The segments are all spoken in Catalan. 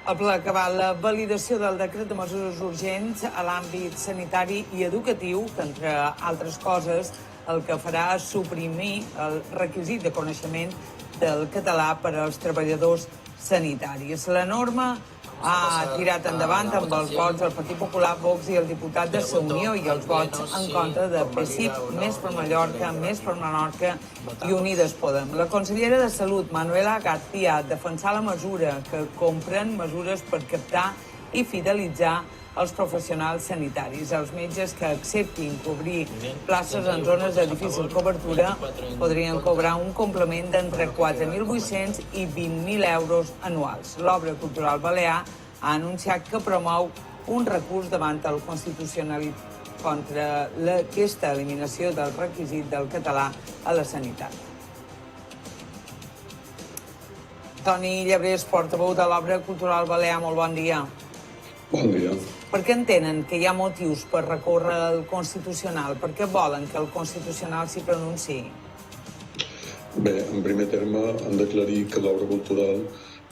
El ple ha acabat la validació del decret de mesures urgents a l'àmbit sanitari i educatiu, que, entre altres coses, el que farà és suprimir el requisit de coneixement del català per als treballadors sanitaris. La norma ha tirat endavant amb els vots del Partit Popular, Vox i el diputat de Sa Unió i els vots en contra de PSIC, Més per Mallorca, Més per Menorca i Unides Podem. La consellera de Salut, Manuela García, ha defensat la mesura, que comprèn mesures per captar i fidelitzar els professionals sanitaris. Els metges que acceptin cobrir places en zones de difícil cobertura podrien cobrar un complement d'entre 4.800 i 20.000 euros anuals. L'Obra Cultural Balear ha anunciat que promou un recurs davant el Constitucional contra aquesta eliminació del requisit del català a la sanitat. Toni Llebrés, portaveu de l'Obra Cultural Balear, molt bon dia. Bon dia. Per què entenen que hi ha motius per recórrer al Constitucional? Per què volen que el Constitucional s'hi pronunciï? Bé, en primer terme, hem d'aclarir que l'obra cultural,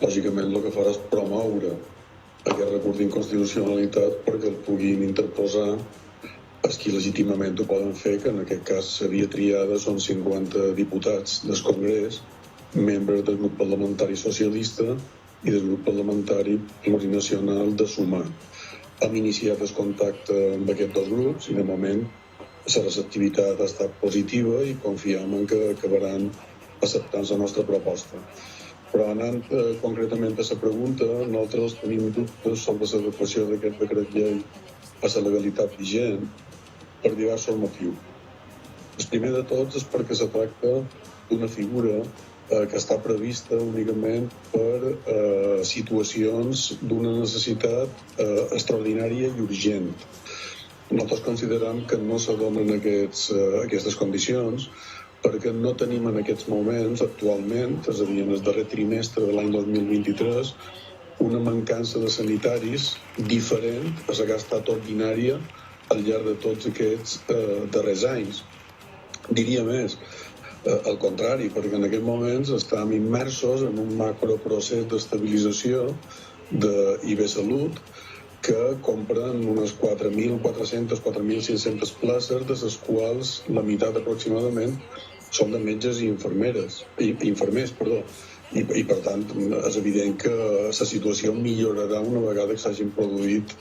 lògicament, el que farà és promoure aquest recurs d'inconstitucionalitat perquè el puguin interposar els qui legítimament ho poden fer, que en aquest cas s'havia triada, són 50 diputats del Congrés, membres del grup parlamentari socialista i del grup parlamentari plurinacional de Sumar. Hem iniciat el contacte amb aquests dos grups i, de moment, la receptivitat ha estat positiva i confiem en que acabaran acceptant la nostra proposta. Però anant concretament a la pregunta, nosaltres tenim dubtes sobre l'adequació d'aquest decret llei a la legalitat vigent per diversos motius. El primer de tots és perquè se tracta d'una figura que està prevista únicament per situacions d'una necessitat extraordinària i urgent. Nosaltres considerem que no se donen aquestes condicions perquè no tenim en aquests moments, actualment, és a dir, en el darrer trimestre de l'any 2023, una mancança de sanitaris diferent a la que ha estat ordinària al llarg de tots aquests darrers anys. Diria més, al contrari, perquè en aquests moments estem immersos en un macroprocés d'estabilització d'IB-Salut que compren unes 4.400, 4.500 places, de les quals la meitat aproximadament són de metges i infermers. I per tant és evident que la situació millorarà una vegada que s'hagin produït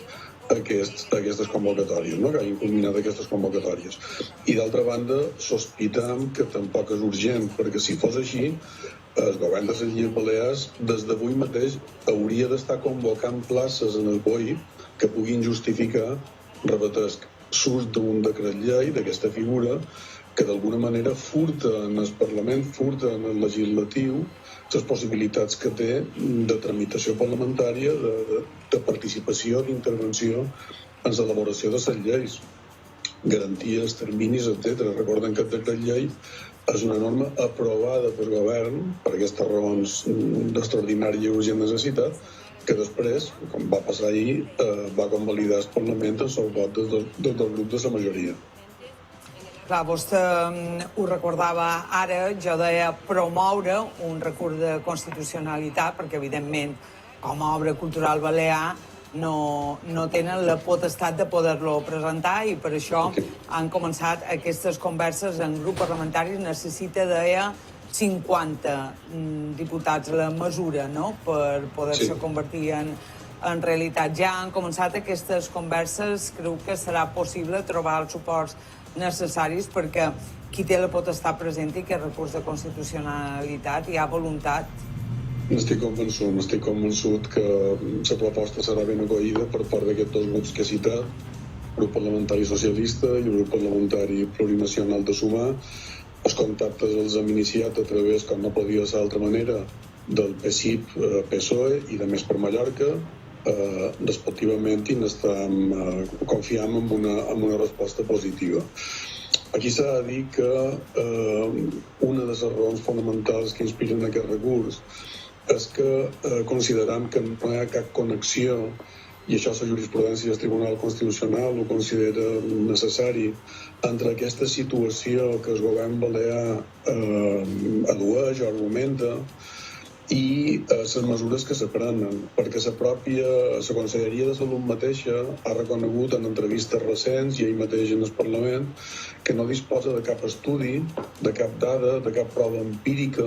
aquestes convocatòries, no? Que hagin culminat aquestes convocatòries. I d'altra banda, sospitam que tampoc és urgent, perquè si fos així, el govern de les Illes Balears des d'avui mateix hauria d'estar convocant places en el BOI que puguin justificar, repetesc, surt d'un decret llei d'aquesta figura que d'alguna manera furta en el Parlament, furta en el legislatiu les possibilitats que té de tramitació parlamentària, de participació, d'intervenció en l'elaboració de les lleis, garanties, terminis, etc. Recorden que el decret llei és una norma aprovada pel govern per aquestes raons d'extraordinària i urgent necessitat, que després, com va passar ahir, va convalidar el Parlament amb el vot del grup de la majoria. Clar, vostè ho recordava ara, jo deia promoure un recurs de constitucionalitat, perquè evidentment com a Obra Cultural Balear no tenen la potestat de poder-lo presentar i per això han començat aquestes converses en grup parlamentari. Necessita, deia, 50 diputats la mesura, no?, per poder-se convertir en realitat. Ja han començat aquestes converses, creu que serà possible trobar els suports necessaris perquè qui té la potestat presenti aquest recurs de constitucionalitat, hi ha voluntat? Estic convençut que la proposta serà ben acollida per part d'aquests dos grups que he citat, el grup parlamentari socialista i el grup parlamentari plurinacional de Sumar. Els contactes els hem iniciat a través, com no podia ser d'altra manera, del PSIP, PSOE i de Més per Mallorca, respectivament, i confiem en una resposta positiva. Aquí s'ha de dir que una de les raons fonamentals que inspiren aquest recurs és que consideram que no hi ha cap connexió, i això la jurisprudència del Tribunal Constitucional ho considera necessari, entre aquesta situació que el govern balear addueix o argumenta i les mesures que se prenen, perquè la Conselleria de Salut mateixa ha reconegut en entrevistes recents i ahir mateix en el Parlament que no disposa de cap estudi, de cap dada, de cap prova empírica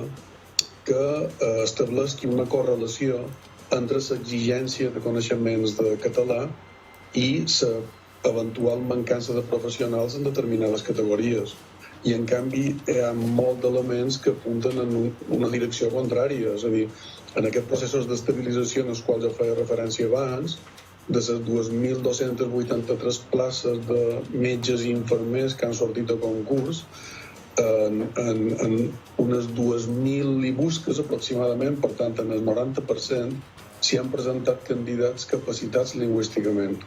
que estableixi una correlació entre l'exigència de coneixements de català i l'eventual mancança de professionals en determinades categories. I, en canvi, hi ha molts d'elements que apunten en una direcció contrària. És a dir, en aquests processos d'estabilització en els quals ja feia referència abans, de les 2.283 places de metges i infermers que han sortit a concurs, en unes 2.000 i busques aproximadament, per tant, en el 90%, s'hi han presentat candidats capacitats lingüísticament.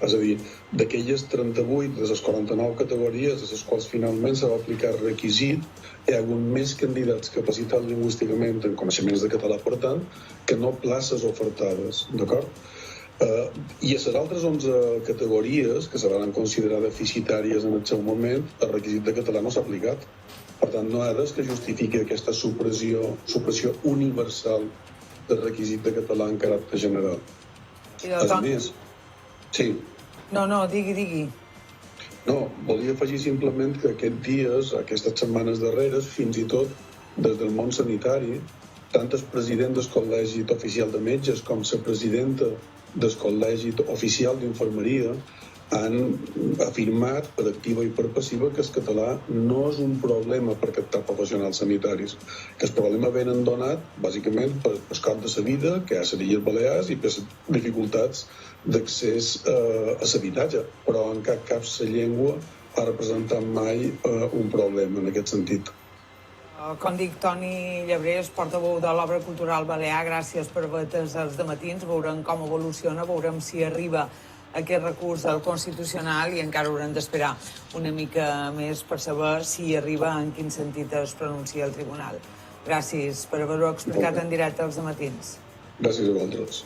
És a dir, d'aquelles 38 de les 49 categories a les quals finalment se va aplicar el requisit, hi ha hagut més candidats capacitats lingüísticament en coneixements de català, per tant, que no places ofertades, d'acord? I a les altres 11 categories que se van considerar deficitàries en el seu moment, el requisit de català no s'ha aplicat. Per tant, no hi ha res que justifiqui aquesta supressió universal del requisit de català en caràcter general. A més, sí. No, digui. No, volia afegir simplement que aquests dies, aquestes setmanes darreres, fins i tot des del món sanitari, tant el president del Col·legi Oficial de Metges com la presidenta del Col·legi Oficial d'Infermeria han afirmat per activa i per passiva que el català no és un problema per captar professionals sanitaris, que el problema venen donat bàsicament per el cost de la vida que hi ha a les Illes Balears i per les dificultats d'accés a l'habitatge, però en cap cas la llengua ha representat mai un problema en aquest sentit. Com dic, Toni Llebrés, portaveu de l'Obra Cultural Balear, gràcies per haver atès els dematins. Veurem com evoluciona, veurem si arriba aquest recurs al Constitucional i encara haurem d'esperar una mica més per saber si arriba, en quin sentit es pronuncia el Tribunal. Gràcies per haver-ho explicat en directe als dematins. Gràcies a vosaltres.